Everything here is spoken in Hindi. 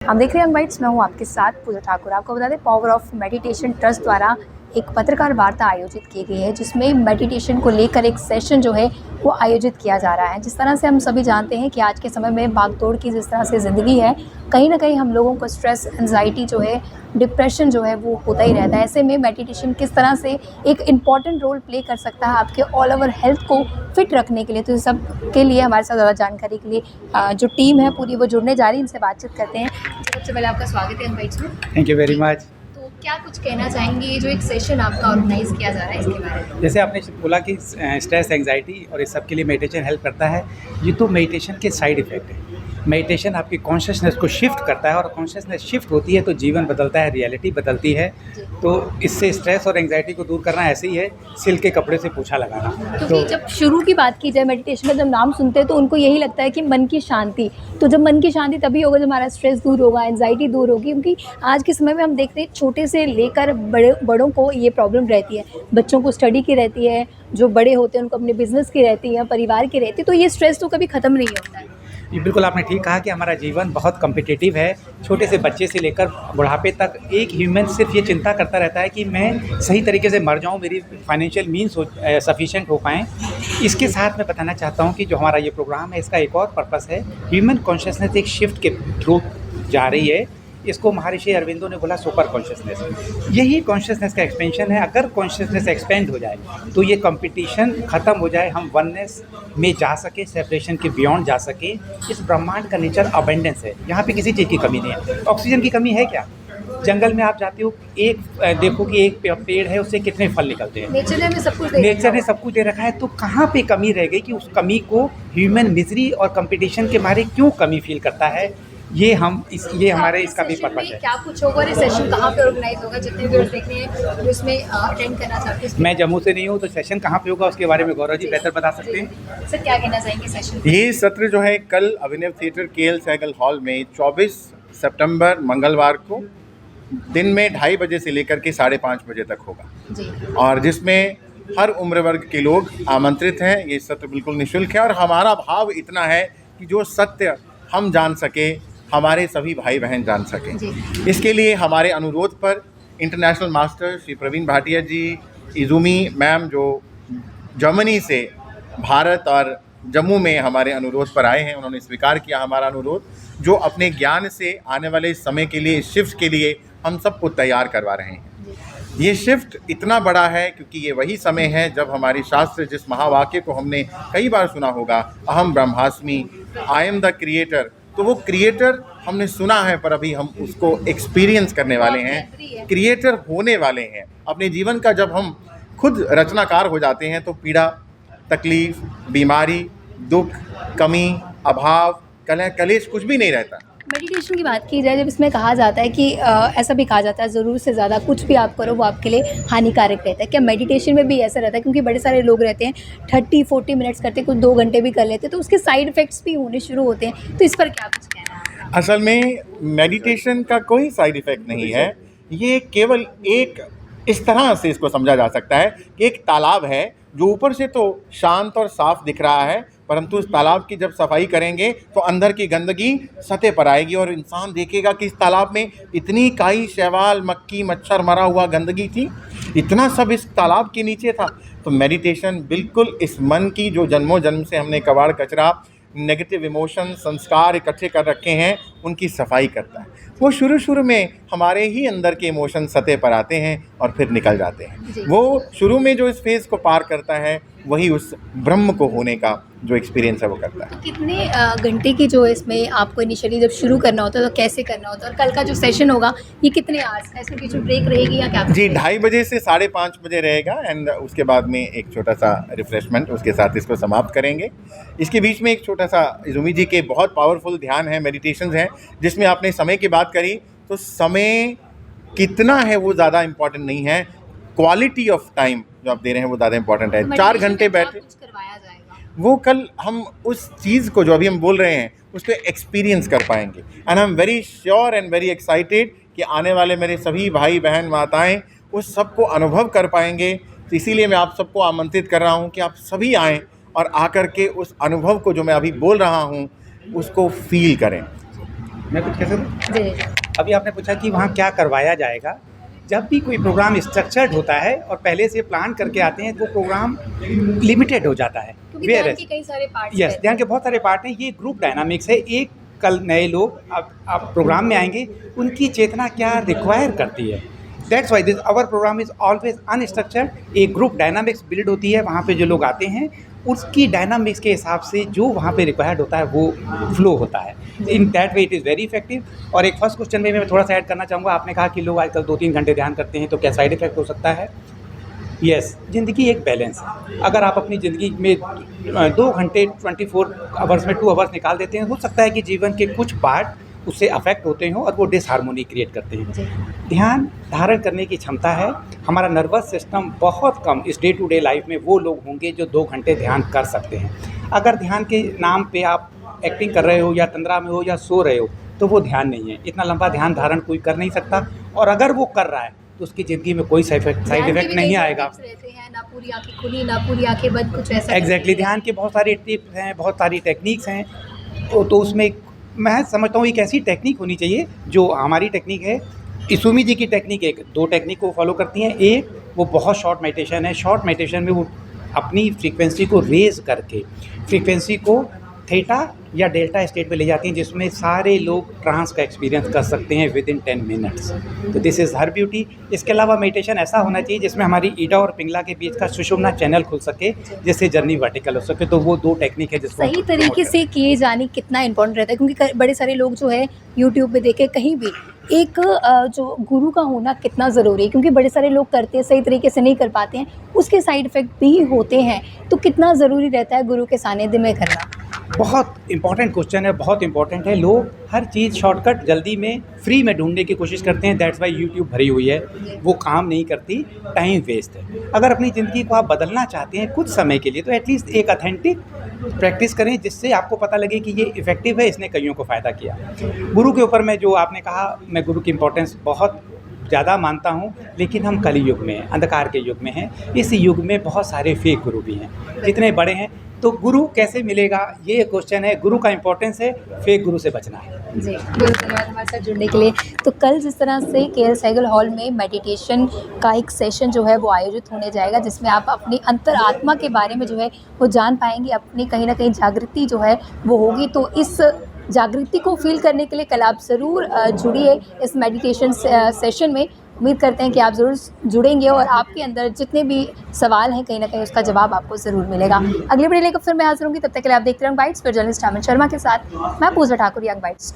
हम देख रहे हैं अनबाइट्स, मैं हूँ आपके साथ पूजा ठाकुर। आपको बता दें, पावर ऑफ मेडिटेशन ट्रस्ट द्वारा एक पत्रकार वार्ता आयोजित की गई है, जिसमें मेडिटेशन को लेकर एक सेशन जो है वो आयोजित किया जा रहा है। जिस तरह से हम सभी जानते हैं कि आज के समय में भागदौड़ की जिस तरह से ज़िंदगी है, कहीं ना कहीं हम लोगों को स्ट्रेस, एंजाइटी जो है, डिप्रेशन जो है वो होता ही रहता है। ऐसे में मेडिटेशन किस तरह से एक इम्पॉर्टेंट रोल प्ले कर सकता है आपके ऑल ओवर हेल्थ को फिट रखने के लिए, तो इस सब के लिए हमारे साथ ज़्यादा जानकारी के लिए जो टीम है पूरी वो जुड़ने जा रही है। इनसे बातचीत करते हैं। सबसे पहले आपका स्वागत है अनबाइट्स में। Thank you very much. तो क्या कुछ कहना चाहेंगे, ये जो एक सेशन आपका ऑर्गेनाइज किया जा रहा है इसके बारे में? जैसे आपने बोला कि स्ट्रेस, एंजाइटी और इस सब के लिए मेडिटेशन हेल्प करता है, ये तो मेडिटेशन के साइड इफ़ेक्ट है। मेडिटेशन आपकी कॉन्शियसनेस को शिफ्ट करता है और कॉन्शियसनेस शिफ्ट होती है तो जीवन बदलता है, रियलिटी बदलती है। तो इससे स्ट्रेस और एंजाइटी को दूर करना ऐसे ही है सिल के कपड़े से पोछा लगाना। क्योंकि जब शुरू की बात की जाए मेडिटेशन का, जब नाम सुनते हैं तो उनको यही लगता है कि मन की शांति। तो जब मन की शांति तभी होगा जब हमारा स्ट्रेस दूर होगा, एंजाइटी दूर होगी। क्योंकि आज के समय में हम देखते हैं छोटे से लेकर बड़ों को ये प्रॉब्लम रहती है। बच्चों को स्टडी की रहती है, जो बड़े होते हैं उनको अपने बिजनेस की रहती है, परिवार की रहती है। तो ये स्ट्रेस तो कभी ख़त्म नहीं होता है। ये बिल्कुल आपने ठीक कहा कि हमारा जीवन बहुत कॉम्पिटिटिव है। छोटे से बच्चे से लेकर बुढ़ापे तक एक ह्यूमन सिर्फ ये चिंता करता रहता है कि मैं सही तरीके से मर जाऊं, मेरी फाइनेंशियल मीन्स सफिशिएंट हो पाएँ। इसके साथ मैं बताना चाहता हूं कि जो हमारा ये प्रोग्राम है, इसका एक और पर्पस है। ह्यूमन कॉन्शियसनेस एक शिफ्ट के थ्रू जा रही है। इसको महर्षि अरविंदो ने बोला सुपर कॉन्शियसनेस। यही कॉन्शियसनेस का एक्सपेंशन है। अगर कॉन्शियसनेस एक्सपेंड हो जाए तो ये कंपटीशन ख़त्म हो जाए, हम वननेस में जा सके, सेपरेशन के बियॉन्ड जा सके। इस ब्रह्मांड का नेचर अबेंडेंस है, यहाँ पे किसी चीज़ की कमी नहीं है। ऑक्सीजन की कमी है क्या? जंगल में आप जाते हो, एक देखो कि एक पेड़ है, उससे कितने फल निकलते हैं। नेचर ने सब कुछ दे रखा है। तो कहाँ पे कमी रह गई कि उस कमी को ह्यूमन मिजरी और कंपटीशन के मारे क्यों कमी फील करता है? ये हमारे इसका भी पर्पस है। क्या कुछ होगा, ये सेशन कहाँ पे ऑर्गेनाइज होगा? जितने व्यूअर्स देख रहे हैं जो इसमें अटेंड करना चाहते हैं। मैं जम्मू से नहीं हूँ, तो सेशन कहाँ पे होगा उसके बारे में गौरव जी बेहतर बता सकते हैं। सर, क्या कहना चाहेंगे सेशन? ये सत्र जो है कल अभिनव थिएटर KL सहगल हॉल में 24 सितंबर मंगलवार को दिन में 2:30 बजे से लेकर के 5:30 बजे तक होगा जी। और जिसमें हर उम्र वर्ग के लोग आमंत्रित हैं। ये सत्र बिल्कुल निःशुल्क है और हमारा भाव इतना है कि जो सत्य हम जान सके, हमारे सभी भाई बहन जान सकें। इसके लिए हमारे अनुरोध पर इंटरनेशनल मास्टर श्री प्रवीण भाटिया जी, इज़ुमी मैम जो जर्मनी से भारत और जम्मू में हमारे अनुरोध पर आए हैं, उन्होंने स्वीकार किया हमारा अनुरोध, जो अपने ज्ञान से आने वाले समय के लिए, इस शिफ्ट के लिए हम सबको तैयार करवा रहे हैं। ये शिफ्ट इतना बड़ा है क्योंकि ये वही समय है जब हमारी शास्त्र जिस महावाक्य को हमने कई बार सुना होगा, अहम ब्रह्मास्मि, आई एम द क्रिएटर, तो वो क्रिएटर हमने सुना है पर अभी हम उसको एक्सपीरियंस करने वाले हैं, क्रिएटर होने वाले हैं। अपने जीवन का जब हम खुद रचनाकार हो जाते हैं तो पीड़ा, तकलीफ, बीमारी, दुख, कमी, अभाव, कलेश कुछ भी नहीं रहता। मेडिटेशन की बात की जाए, जब इसमें कहा जाता है कि ऐसा भी कहा जाता है ज़रूरत से ज़्यादा कुछ भी आप करो वो आपके लिए हानिकारक रहता है। क्या मेडिटेशन में भी ऐसा रहता है? क्योंकि बड़े सारे लोग रहते हैं 30-40 मिनट्स करते हैं, कुछ 2 घंटे भी कर लेते हैं, तो उसके साइड इफ़ेक्ट्स भी होने शुरू होते हैं। तो इस पर क्या कुछ कहना है? असल में मेडिटेशन का कोई साइड इफ़ेक्ट नहीं है। ये केवल एक, इस तरह से इसको समझा जा सकता है कि एक तालाब है जो ऊपर से तो शांत और साफ दिख रहा है, परंतु इस तालाब की जब सफाई करेंगे तो अंदर की गंदगी सतह पर आएगी और इंसान देखेगा कि इस तालाब में इतनी काई, शैवाल, मक्खी, मच्छर, मरा हुआ गंदगी थी, इतना सब इस तालाब के नीचे था। तो मेडिटेशन बिल्कुल इस मन की जो जन्मों जन्म से हमने कबाड़, कचरा, नेगेटिव इमोशन, संस्कार इकट्ठे कर रखे हैं, उनकी सफाई करता है। वो शुरू में हमारे ही अंदर के इमोशन सतह पर आते हैं और फिर निकल जाते हैं। वो शुरू में जो इस फेज़ को पार करता है वही उस ब्रह्म को होने का जो एक्सपीरियंस है वो करता है। कितने घंटे की जो इसमें आपको इनिशियली जब शुरू करना होता है तो कैसे करना होता है, और कल का जो सेशन होगा ये कितने आवर्स का, इसमें बीच में ब्रेक रहेगी या क्या? जी, 2:30 बजे से 5:30 बजे रहेगा एंड उसके बाद में एक छोटा सा रिफ्रेशमेंट, उसके साथ इसको समाप्त करेंगे। इसके बीच में एक छोटा सा इज़ुमी जी के बहुत पावरफुल ध्यान है, मेडिटेशंस हैं, जिसमें आपने समय की बात करी, तो समय कितना है वो ज़्यादा इम्पॉर्टेंट नहीं है, क्वालिटी ऑफ टाइम जो आप दे रहे हैं वो ज़्यादा इम्पॉर्टेंट है। 4 घंटे बैठे, करवाया जाएगा वो कल हम उस चीज़ को जो अभी हम बोल रहे हैं उस पर एक्सपीरियंस कर पाएंगे। And I am very sure and very excited कि आने वाले मेरे सभी भाई बहन माताएं उस सब को अनुभव कर पाएंगे। तो इसीलिए मैं आप सबको आमंत्रित कर रहा हूं कि आप सभी आएँ और आकर के उस अनुभव को जो मैं अभी बोल रहा हूं उसको फील करें। मैं कुछ कह सकूँ? जी जी अभी आपने पूछा कि वहाँ क्या करवाया जाएगा। जब भी कोई प्रोग्राम स्ट्रक्चर्ड होता है और पहले से प्लान करके आते हैं, तो प्रोग्राम लिमिटेड हो जाता है। क्योंकि ध्यान Whereas- के कई सारे पार्ट्स यस, ध्यान के बहुत सारे पार्ट हैं। ये ग्रुप डायनामिक्स है। एक कल नए लोग आप प्रोग्राम में आएंगे, उनकी चेतना क्या रिक्वायर करती है। That's why this our programme is always unstructured. एक ग्रुप डायनामिक्स बिल्ड होती है। वहाँ पे जो लोग आते हैं, उसकी डायनामिक्स के हिसाब से जो वहाँ पे रिक्वायर्ड होता है वो फ्लो होता है। In that way it is very effective. और एक फर्स्ट क्वेश्चन में मैं थोड़ा सा ऐड करना चाहूँगा। आपने कहा कि लोग आजकल 2-3 घंटे ध्यान करते हैं, तो क्या साइड इफेक्ट हो सकता है? यस, ज़िंदगी एक बैलेंस है। अगर आप अपनी ज़िंदगी में 2 घंटे 24 आवर्स में 2 आवर्स निकाल देते हैं, हो सकता है कि जीवन के कुछ पार्ट उससे अफेक्ट होते हों और वो डिसहार्मोनी क्रिएट करते हैं। जी ध्यान धारण करने की क्षमता है। हमारा नर्वस सिस्टम बहुत कम इस डे टू डे लाइफ में वो लोग होंगे जो 2 घंटे ध्यान कर सकते हैं। अगर ध्यान के नाम पे आप एक्टिंग कर रहे हो या तंद्रा में हो या सो रहे हो, तो वो ध्यान नहीं है। इतना लंबा ध्यान धारण कोई कर नहीं सकता। और अगर वो कर रहा है, तो उसकी ज़िंदगी में कोई साइड इफेक्ट नहीं आएगा। रहते हैं, ना पूरी आंखें खुली ना पूरी आंखें बंद, कुछ ऐसा एग्जैक्टली, ध्यान के बहुत सारे टिप्स हैं, बहुत सारी टेक्निक्स हैं। तो उसमें मैं समझता हूँ एक ऐसी टेक्निक होनी चाहिए जो हमारी टेक्निक है। इसुमी जी की टेक्निक, एक 2 टेक्निक को फॉलो करती हैं। एक वो बहुत शॉर्ट मेडिटेशन है। शॉर्ट मेडिटेशन में वो अपनी फ्रीक्वेंसी को रेज़ करके फ्रीक्वेंसी को थीटा या डेल्टा स्टेट में ले जाती हैं, जिसमें सारे लोग ट्रांस का एक्सपीरियंस कर सकते हैं विद इन 10 मिनट्स। तो दिस इज़ हर ब्यूटी। इसके अलावा मेडिटेशन ऐसा होना चाहिए जिसमें हमारी ईडा और पिंगला के बीच का सुषुम्ना चैनल खुल सके, जिससे जर्नी वर्टिकल हो सके। तो वो 2 टेक्निक है जिसको सही तरीके से किए जाने कितना इम्पोर्टेंट रहता है, क्योंकि बड़े सारे लोग जो है यूट्यूब पे देखे कहीं भी एक जो गुरु का होना कितना ज़रूरी है, क्योंकि बड़े सारे लोग करते हैं सही तरीके से नहीं कर पाते हैं, उसके साइड इफ़ेक्ट भी होते हैं। तो कितना ज़रूरी रहता है गुरु के सानिध्य में करना? बहुत इंपॉर्टेंट क्वेश्चन है, बहुत इंपॉर्टेंट है। लोग हर चीज़ शॉर्टकट जल्दी में फ्री में ढूंढने की कोशिश करते हैं। दैट्स वाई यूट्यूब भरी हुई है। वो काम नहीं करती, टाइम वेस्ट है। अगर अपनी ज़िंदगी को आप बदलना चाहते हैं कुछ समय के लिए, तो एटलीस्ट एक ऑथेंटिक प्रैक्टिस करें जिससे आपको पता लगे कि ये इफ़ेक्टिव है, इसने कईयों को फ़ायदा किया। गुरु के ऊपर मैं जो आपने कहा, मैं गुरु की इंपॉर्टेंस बहुत ज़्यादा मानता हूँ, लेकिन हम कली युग में हैं, अंधकार के युग में हैं। इस युग में बहुत सारे फेक गुरु भी हैं, जितने बड़े हैं। तो गुरु कैसे मिलेगा, ये क्वेश्चन है। गुरु का इंपॉर्टेंस है, फेक गुरु से बचना है। जी, बहुत धन्यवाद हमारे साथ जुड़ने के लिए। तो कल जिस तरह से केएल सहगल हॉल में मेडिटेशन का एक सेशन जो है वो आयोजित होने जाएगा, जिसमें आप अपनी अंतरात्मा के बारे में जो है वो जान पाएंगे, अपनी कहीं ना कहीं जागृति जो है वो होगी। तो इस जागृति को फील करने के लिए कल आप ज़रूर जुड़िए इस मेडिटेशन सेशन में। उम्मीद करते हैं कि आप ज़रूर जुड़ेंगे और आपके अंदर जितने भी सवाल हैं कहीं ना कहीं उसका जवाब आपको ज़रूर मिलेगा। अगले वीडियो लेकर फिर मैं हाजिर होंगी। तब तक के लिए आप देखते रहें बाइट्स पर जर्नलिस्ट अमित शर्मा के साथ। मैं पूजा ठाकुर, यंग बाइट्स।